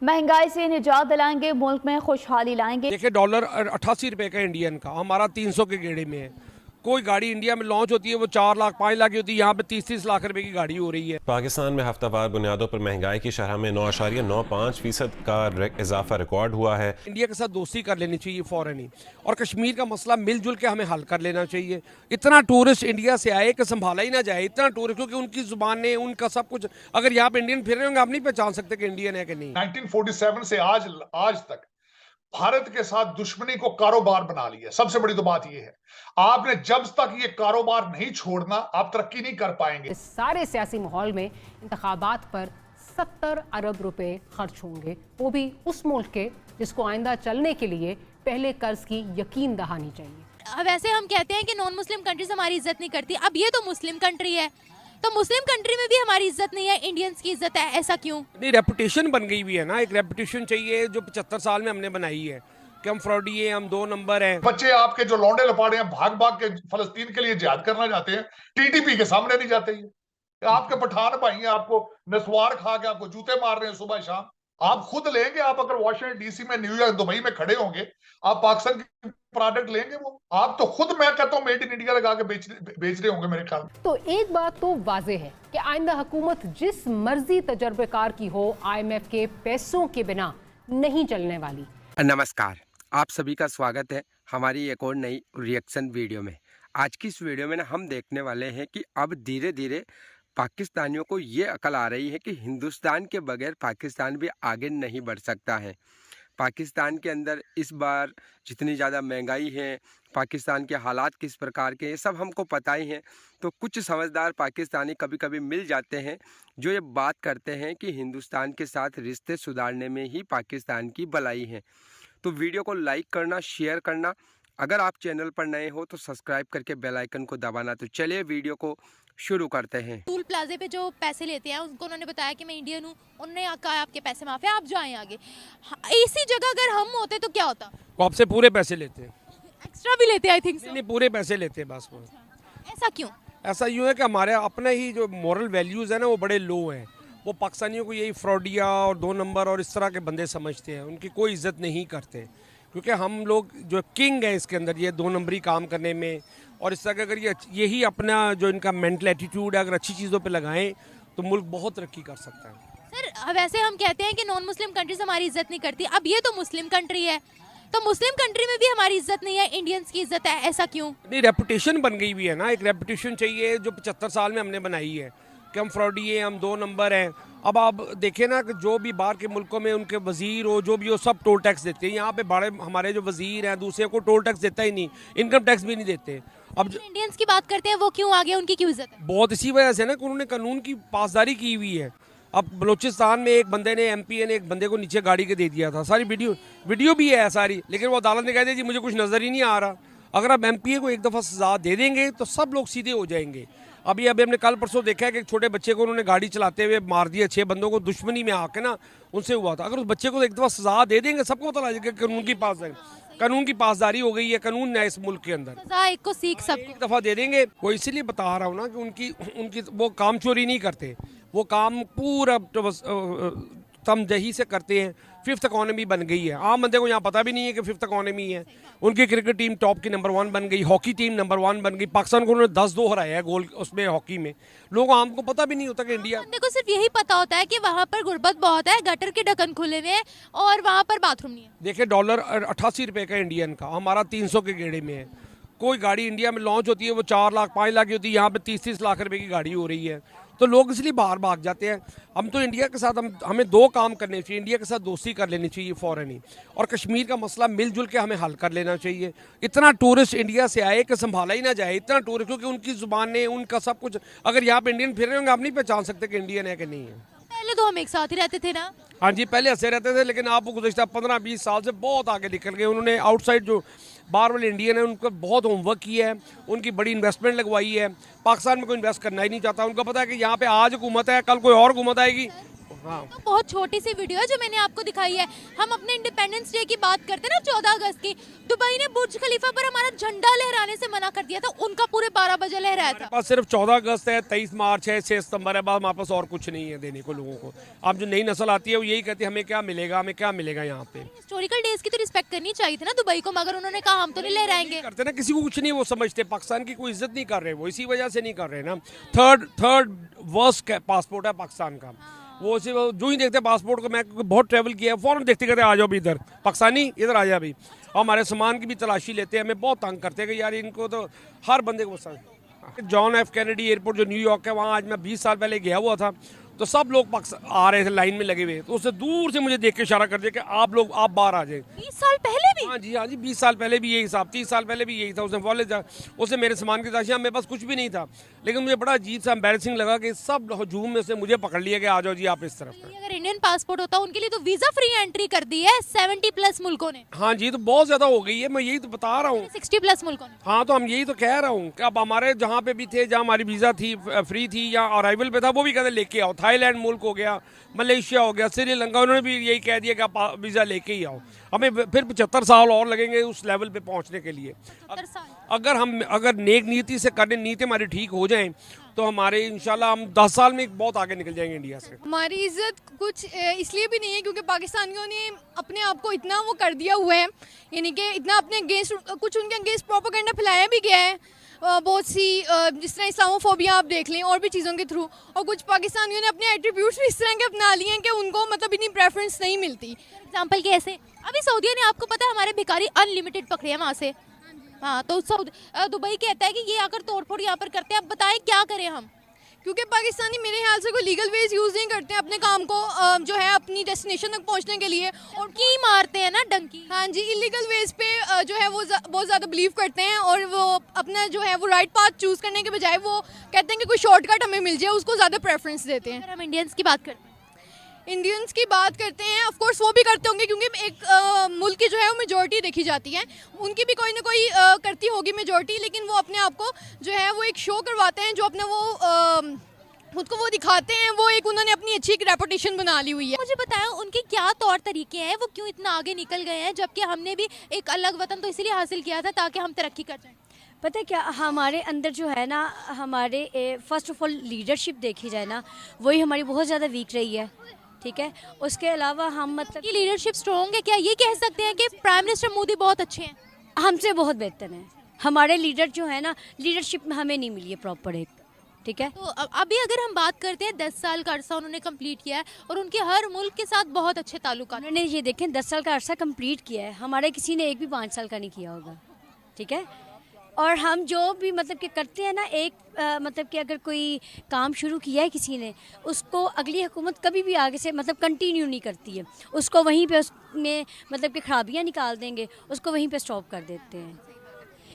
महंगाई से निजात दिलाएंगे, मुल्क में खुशहाली लाएंगे। देखिए डॉलर 88 रुपए का इंडियन का, हमारा 300 के गेड़े में है। कोई गाड़ी इंडिया में लॉन्च होती है वो 4 लाख 5 लाख की होती है, यहाँ पे 30-30 लाख रुपए की गाड़ी हो रही है। पाकिस्तान में हफ्तावार बुनियादों पर महंगाई की शरह में 9.95% का इजाफा रिकॉर्ड हुआ है। इंडिया के साथ दोस्ती कर लेनी चाहिए फ़ौरन ही, और कश्मीर का मसला मिलजुल के हमें हल कर लेना चाहिए। इतना टूरिस्ट इंडिया से आए कि संभाला ही ना जाए, इतना टूरिस्ट, क्योंकि उनकी जुबानें, उनका सब कुछ, अगर यहाँ पे इंडियन फिर रहे होंगे आप नहीं पहचान सकते कि इंडियन है कि नहीं। 1947 से आज तक भारत के साथ दुश्मनी को कारोबार बना लिया। सबसे बड़ी तो बात यह है, आपने जब तक ये कारोबार नहीं छोड़ना आप तरक्की नहीं कर पाएंगे। इस सारे सियासी माहौल में इंतखाबात पर 70 अरब रुपए खर्च होंगे, वो भी उस मुल्क के जिसको आइंदा चलने के लिए पहले कर्ज की यकीन दहानी चाहिए। वैसे हम कहते हैं कि नॉन मुस्लिम कंट्रीज हमारी इज्जत नहीं करती, अब ये तो मुस्लिम कंट्री है, तो मुस्लिम कंट्री में भी हमारी इज्जत नहीं है, इंडियंस की इज्जत है, ऐसा क्यों? नहीं, रेपुटेशन बन गई हुई है ना, एक रेपुटेशन चाहिए जो 75 साल में हमने बनाई है कि हम फ्रॉडी हैं, हम 2 नंबर हैं। बच्चे आपके जो लौंडे लपाड़े हैं भाग भाग के फलस्तीन के लिए जिहाद करना चाहते हैं, टीटीपी के सामने नहीं जाते। ये आपके पठान भाई हैं, आपको नस्वार खा के आपको जूते मार रहे हैं सुबह शाम। आप खुद लेंगे, आप अगर वॉशिंगटन डीसी में, न्यूयॉर्क, दुबई में खड़े होंगे, आप पाकिस्तान की प्रोडक्ट लेंगे? वो आप तो खुद, मैं कहता हूं, मेड इन इंडिया लगा के बेच रहे होंगे मेरे ख्याल में। तो एक बात तो वाजे है कि आइंदा हुकूमत जिस मर्जी तजर्बेकार की हो, IMF के पैसों के बिना नहीं चलने वाली। नमस्कार, आप सभी का स्वागत है हमारी एक और नई रिएक्शन वीडियो में। आज की इस वीडियो में हम देखने वाले हैं कि अब धीरे धीरे पाकिस्तानियों को ये अकल आ रही है कि हिंदुस्तान के बगैर पाकिस्तान भी आगे नहीं बढ़ सकता है। पाकिस्तान के अंदर इस बार जितनी ज़्यादा महंगाई है, पाकिस्तान के हालात किस प्रकार के हैं, सब हमको पता ही है। तो कुछ समझदार पाकिस्तानी कभी कभी मिल जाते हैं जो ये बात करते हैं कि हिंदुस्तान के साथ रिश्ते सुधारने में ही पाकिस्तान की भलाई है। तो वीडियो को लाइक करना, शेयर करना, अगर आप चैनल पर नए हो तो सब्सक्राइब करके बेल आइकन को दबाना। तो चलिए वीडियो को शुरू करते हैं। टूल प्लाजे पे जो पैसे लेते हैं उनको उन्होंने बताया कि मैं इंडियन हूँ, उन्होंने कहा आपके पैसे माफ है, आप जाएं आगे। इसी जगह अगर हम होते तो क्या होता? वो आपसे पूरे पैसे लेते हैं, एक्स्ट्रा भी लेते हैं, आई थिंक। नहीं, पूरे पैसे लेते हैं बस। वो ऐसा क्यों? ऐसा यूँ है कि हमारे अपने ही जो मॉरल वैल्यूज़ हैं ना वो बड़े लो हैं। वो पाकिस्तानियों को यही फ्रॉडिया और 2 नंबर और इस तरह के बंदे समझते हैं, उनकी कोई इज्जत नहीं करते, क्योंकि हम लोग जो किंग है इसके अंदर ये 2 नंबरी काम करने में। और इस तरह के अगर यही अपना जो इनका मेंटल एटीट्यूड है, अगर अच्छी चीज़ों पे लगाएं तो मुल्क बहुत तरक्की कर सकता है। सर वैसे हम कहते हैं कि नॉन मुस्लिम कंट्रीज हमारी इज्जत नहीं करती, अब ये तो मुस्लिम कंट्री है, तो मुस्लिम कंट्री में भी हमारी इज्जत नहीं है, इंडियंस की इज्जत है, ऐसा क्यों? नहीं, रेपुटेशन बन गई हुई है ना, एक रेपुटेशन चाहिए जो 75 साल में हमने बनाई है कि हम फ्रॉडी हैं, हम 2 नंबर हैं। अब आप देखें ना कि जो भी बाहर के मुल्कों में उनके वजीर हो, जो भी हो, सब टोल टैक्स देते हैं। यहाँ पे बड़े हमारे जो वजीर हैं दूसरे को टोल टैक्स देता ही नहीं, इनकम टैक्स भी नहीं देते। अब इंडियंस की बात करते हैं, वो क्यों आगे, उनकी क्यों इज्जत है? बहुत इसी वजह से ना कि उन्होंने कानून की पासदारी की हुई है। अब बलूचिस्तान में एक बंदे ने, MP ने एक बंदे को नीचे गाड़ी के दे दिया था, सारी वीडियो भी है सारी, लेकिन वो अदालत ने कह दिया जी मुझे कुछ नज़र ही नहीं आ रहा। अगर आप MP को एक दफ़ा सजा दे देंगे तो सब लोग सीधे हो जाएंगे। अभी हमने कल परसों देखा है कि एक छोटे बच्चे को उन्होंने गाड़ी चलाते हुए मार दिया, 6 बंदों को दुश्मनी में आके ना उनसे हुआ था। अगर उस बच्चे को एक दफ़ा सजा दे देंगे सबको पता लग जाएगा कानून की पासदारी हो गई है, कानून है इस मुल्क के अंदर। सजा एक को सीख सबको। एक दफ़ा दे देंगे। वो इसीलिए बता रहा हूँ ना कि उनकी वो काम चोरी नहीं करते, वो काम पूरा तमजही से करते हैं। 5th इकॉनमी बन गई है, आम बंदे को यहाँ पता भी नहीं है कि 5th इकॉनमी है। उनकी क्रिकेट टीम टॉप की नंबर 1 बन गई, हॉकी टीम नंबर 1 बन गई। पाकिस्तान को उन्होंने 10-2 हराया है गोल उसमें हॉकी में। लोगों आम को पता भी नहीं होता कि इंडिया, बंदे को सिर्फ यही पता होता है कि वहाँ पर गुर्बत बहुत है, गटर के ढक्कन खुले हुए हैं और वहाँ पर बाथरूम नहीं है। देखिए डॉलर 88 रुपए का इंडियन का, हमारा 300 के गेड़े में है। कोई गाड़ी इंडिया में लॉन्च होती है वो 4 लाख 5 लाख की होती है, यहाँ पे 30-30 लाख रुपए की गाड़ी हो रही है। तो लोग इसलिए बाहर भाग जाते हैं। हम तो इंडिया के साथ हमें 2 काम करने चाहिए, इंडिया के साथ दोस्ती कर लेनी चाहिए फ़ौरन ही, और कश्मीर का मसला मिलजुल के हमें हल कर लेना चाहिए। इतना टूरिस्ट इंडिया से आए कि संभाला ही ना जाए, इतना टूरिस्ट, क्योंकि उनकी जुबानें, उनका सब कुछ, अगर यहाँ पे इंडियन फिर रहे होंगे आप नहीं पहचान सकते कि इंडियन है कि नहीं है। पहले तो हम एक साथ ही रहते थे ना। हाँ जी, पहले हंसे रहते थे, लेकिन आप गुज़श्ता 15-20 साल से बहुत आगे निकल गए। उन्होंने आउटसाइड जो बाहर वाले इंडियन है उनको बहुत होमवर्क किया है, उनकी बड़ी इन्वेस्टमेंट लगवाई है। पाकिस्तान में कोई इन्वेस्ट करना ही नहीं चाहता, उनको पता है कि यहाँ पे आज हुकूमत है, कल कोई और हुकूमत आएगी, हाँ तो बहुत छोटी सी वीडियो है जो मैंने आपको दिखाई है। हम अपने इंडिपेंडेंस डे की बात करते हैं ना 14 अगस्त की, दुबई ने बुर्ज खलीफा पर हमारा झंडा लहराने से मना कर दिया था, उनका पूरे 12 बजे लहराया था। हमारे पास सिर्फ 14 अगस्त है, 23 मार्च है, 6 सितंबर है, बस हमारे पास और कुछ नहीं है देने को लोगों को। अब जो नई नस्ल आती है वो यही कहती है हमें क्या मिलेगा, हमें क्या मिलेगा यहाँ पे। हिस्टोरिकल डेज की तो रिस्पेक्ट करनी चाहिए थी ना दुबई को, मगर उन्होंने कहा हम तो नहीं लहराएंगे। करते ना, किसी को कुछ नहीं वो समझते, पाकिस्तान की कोई इज्जत नहीं कर रहे वो, इसी वजह से नहीं कर रहे ना। थर्ड वर्स्ट पासपोर्ट है पाकिस्तान का। वो सिर्फ जो ही देखते पासपोर्ट को, मैं बहुत ट्रैवल किया है, फौरन देखते कहते आ जाओ भी इधर, पाकिस्तानी इधर आ जाए अभी। और हमारे सामान की भी तलाशी लेते हैं, हमें बहुत तंग करते हैं कि यार इनको तो हर बंदे को पसंद। जॉन एफ कैनेडी एयरपोर्ट जो न्यूयॉर्क है, वहाँ आज मैं 20 साल पहले गया हुआ था, तो सब लोग आ रहे थे लाइन में लगे हुए, तो उससे दूर से मुझे देख के इशारा कर दिया कि आप लोग आप बाहर आ जाए। 20 साल पहले भी? हाँ जी 20 साल पहले भी यही हिसाब, 30 साल पहले भी यही था। उसने कॉलेज उससे मेरे सामान की तलाशी, मेरे पास कुछ भी नहीं था, लेकिन मुझे बड़ा अजीब सा एम्बैरेसिंग लगा कि सब हजूम में से मुझे पकड़ लिया कि आ जाओ जी आप इस तरफ। अगर इंडियन पासपोर्ट होता उनके लिए तो वीजा फ्री एंट्री कर दी है 70+ मुल्कों ने। हाँ जी, तो बहुत ज्यादा हो गई है, मैं यही तो बता रहा हूँ। 60+ मुल्कों ने। हाँ तो हम यही तो कह रहा हूँ कि अब हमारे जहाँ पे भी थे, जहाँ हमारी वीज़ा थी फ्री थी या अराइवल पे था, वो भी कहते लेके आओ। थाईलैंड मुल्क हो गया, मलेशिया हो गया, श्रीलंका, उन्होंने भी यही कह दिया कि आप वीज़ा लेके ही आओ। हमें फिर 75 साल और लगेंगे उस लेवल पे पहुँचने के लिए। अगर नेक नीति से करने, नीति हमारी ठीक हो जाए तो हमारे इंशाल्लाह हम 10 साल में बहुत आगे निकल जाएंगे इंडिया से। हमारी इज्जत कुछ इसलिए भी नहीं है क्योंकि पाकिस्तानियों ने अपने आप को इतना वो कर दिया हुआ है, यानी कि इतना अपने अगेंस्ट, कुछ उनके अगेंस्ट प्रोपेगेंडा फैलाया भी गया है बहुत सी, जिस तरह इस्लामोफोबिया आप देख लें और भी चीज़ों के थ्रू, और कुछ पाकिस्तानियों ने अपने एट्रीब्यूट्स भी इस तरह के अपना लिए हैं कि उनको मतलब इतनी प्रेफरेंस नहीं मिलती। एग्जाम्पल कैसे? अभी सऊदीया ने, आपको पता है हमारे भिखारी अनलिमिटेड पकड़े हैं वहाँ से। हाँ तो दुबई कहता है कि ये आकर तोड़फोड़ यहाँ पर करते हैं, अब बताएं क्या करें हम? क्योंकि पाकिस्तानी मेरे ख्याल से कोई लीगल वेज यूज़ नहीं करते हैं अपने काम को जो है अपनी डेस्टिनेशन तक पहुंचने के लिए, और की मारते हैं ना डंकी। हाँ जी, इलीगल वेज पे जो है वो बहुत ज़्यादा बिलीव करते हैं, और वो अपना जो है वो राइट पाथ चूज़ करने के बजाय वो कहते हैं कि कोई शॉर्टकट हमें मिल जाए, उसको ज़्यादा प्रेफरेंस देते हैं। अगर हम इंडियंस की बात करते हैं, इंडियंस की बात करते हैं, ऑफ कोर्स वो भी करते होंगे क्योंकि एक मुल्क की जो है वो मेजॉरिटी देखी जाती है, उनकी भी कोई ना कोई करती होगी मेजॉरिटी, लेकिन वो अपने आप को जो है वो एक शो करवाते हैं, जो अपने वो खुद को वो दिखाते हैं, वो एक उन्होंने अपनी अच्छी एक रेपुटेशन बना ली हुई है। मुझे बताया उनके क्या तौर तरीके हैं, वो क्यों इतना आगे निकल गए हैं, जबकि हमने भी एक अलग वतन तो इसलिए हासिल किया था ताकि हम तरक्की कर जाएं। पता है क्या, हमारे अंदर जो है ना, हमारे फर्स्ट ऑफ ऑल लीडरशिप देखी जाए ना, वही हमारी बहुत ज़्यादा वीक रही है, ठीक है। उसके अलावा हम मतलब कि लीडरशिप स्ट्रॉन्ग है, क्या ये कह सकते हैं कि प्राइम मिनिस्टर मोदी बहुत अच्छे हैं? हमसे बहुत बेहतर हैं हमारे लीडर जो है ना, लीडरशिप में हमें नहीं मिली है प्रॉपर एक, ठीक है। तो अभी अगर हम बात करते हैं 10 साल का अरसा उन्होंने कंप्लीट किया है और उनके हर मुल्क के साथ बहुत अच्छे ताल्लुकात। उन्होंने ये देखें 10 साल का अरसा कंप्लीट किया है, हमारे किसी ने एक भी 5 साल का नहीं किया होगा, ठीक है। और हम जो भी मतलब कि करते हैं ना, एक मतलब कि अगर कोई काम शुरू किया है किसी ने, उसको अगली हुकूमत कभी भी आगे से मतलब कंटिन्यू नहीं करती है, उसको वहीं पे उसमें मतलब कि खराबियाँ निकाल देंगे, उसको वहीं पे स्टॉप कर देते हैं।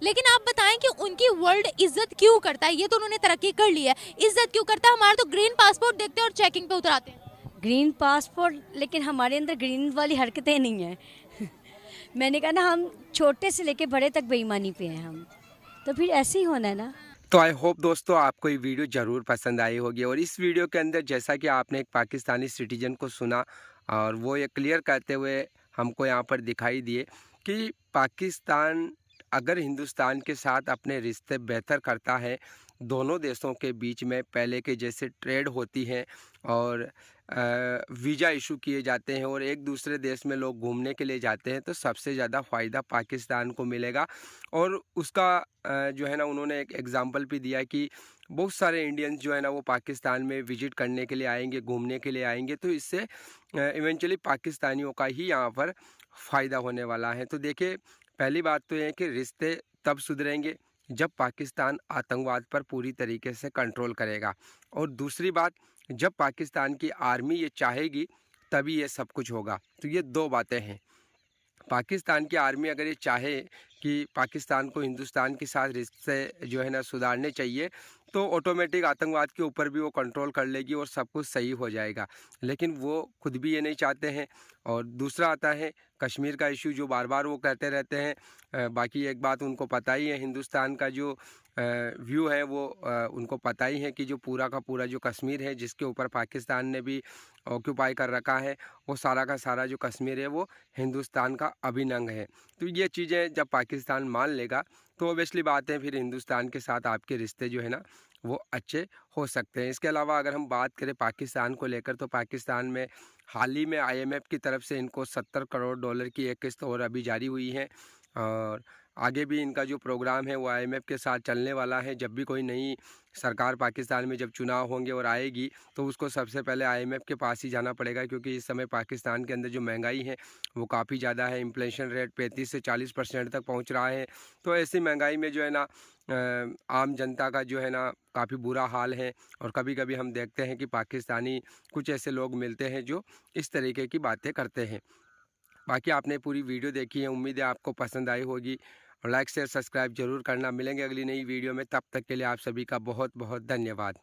लेकिन आप बताएं कि उनकी वर्ल्ड इज्जत क्यों करता है? ये तो उन्होंने तरक्की कर ली है, इज्जत क्यों करता है? हमारा तो ग्रीन पासपोर्ट देखते हैं और चेकिंग पे उतराते हैं। ग्रीन पासपोर्ट, लेकिन हमारे अंदर ग्रीन वाली हरकतें नहीं हैं। मैंने कहा ना, हम छोटे से लेके बड़े तक बेईमानी पे हैं हम, तो फिर ऐसे ही होना है ना। तो आई होप दोस्तों आपको ये वीडियो ज़रूर पसंद आई होगी, और इस वीडियो के अंदर जैसा कि आपने एक पाकिस्तानी सिटीजन को सुना और वो ये क्लियर करते हुए हमको यहाँ पर दिखाई दिए कि पाकिस्तान अगर हिंदुस्तान के साथ अपने रिश्ते बेहतर करता है, दोनों देशों के बीच में पहले के जैसे ट्रेड होती है और वीज़ा इशू किए जाते हैं और एक दूसरे देश में लोग घूमने के लिए जाते हैं, तो सबसे ज़्यादा फ़ायदा पाकिस्तान को मिलेगा। और उसका जो है ना, उन्होंने एक एग्ज़ाम्पल भी दिया कि बहुत सारे इंडियंस जो है ना वो पाकिस्तान में विज़िट करने के लिए आएंगे, घूमने के लिए आएंगे, तो इससे इवेंचुअली पाकिस्तानियों का ही यहाँ पर फ़ायदा होने वाला है। तो देखिए, पहली बात तो ये है कि रिश्ते तब सुधरेंगे जब पाकिस्तान आतंकवाद पर पूरी तरीके से कंट्रोल करेगा, और दूसरी बात, जब पाकिस्तान की आर्मी ये चाहेगी तभी ये सब कुछ होगा। तो ये दो बातें हैं। पाकिस्तान की आर्मी अगर ये चाहे कि पाकिस्तान को हिंदुस्तान के साथ रिश्ते जो है ना सुधारने चाहिए, तो ऑटोमेटिक आतंकवाद के ऊपर भी वो कंट्रोल कर लेगी और सब कुछ सही हो जाएगा, लेकिन वो खुद भी ये नहीं चाहते हैं। और दूसरा आता है कश्मीर का इशू, जो बार बार वो कहते रहते हैं। बाकी एक बात उनको पता ही है, हिंदुस्तान का जो व्यू है वो उनको पता ही है कि जो पूरा का पूरा जो कश्मीर है, जिसके ऊपर पाकिस्तान ने भी ऑक्यूपाई कर रखा है, वो सारा का सारा जो कश्मीर है वो हिंदुस्तान का अभिन्न अंग है। तो ये चीज़ें जब पाकिस्तान मान लेगा तो ऑब्वियसली बात है फिर हिंदुस्तान के साथ आपके रिश्ते जो है ना वो अच्छे हो सकते हैं। इसके अलावा अगर हम बात करें पाकिस्तान को लेकर, तो पाकिस्तान में हाल ही में IMF की तरफ से इनको 70 करोड़ डॉलर की एक किस्त और अभी जारी हुई है, और आगे भी इनका जो प्रोग्राम है वो IMF के साथ चलने वाला है। जब भी कोई नई सरकार पाकिस्तान में जब चुनाव होंगे और आएगी तो उसको सबसे पहले IMF के पास ही जाना पड़ेगा, क्योंकि इस समय पाकिस्तान के अंदर जो महंगाई है वो काफ़ी ज़्यादा है। इन्फ्लेशन रेट 35 से 40% तक पहुंच रहा है। तो ऐसी महंगाई में जो है ना आम जनता का जो है ना काफ़ी बुरा हाल है, और कभी कभी हम देखते हैं कि पाकिस्तानी कुछ ऐसे लोग मिलते हैं जो इस तरीके की बातें करते हैं। बाकी आपने पूरी वीडियो देखी है, उम्मीद है आपको पसंद आई होगी, और लाइक शेयर सब्सक्राइब जरूर करना। मिलेंगे अगली नई वीडियो में, तब तक के लिए आप सभी का बहुत बहुत धन्यवाद।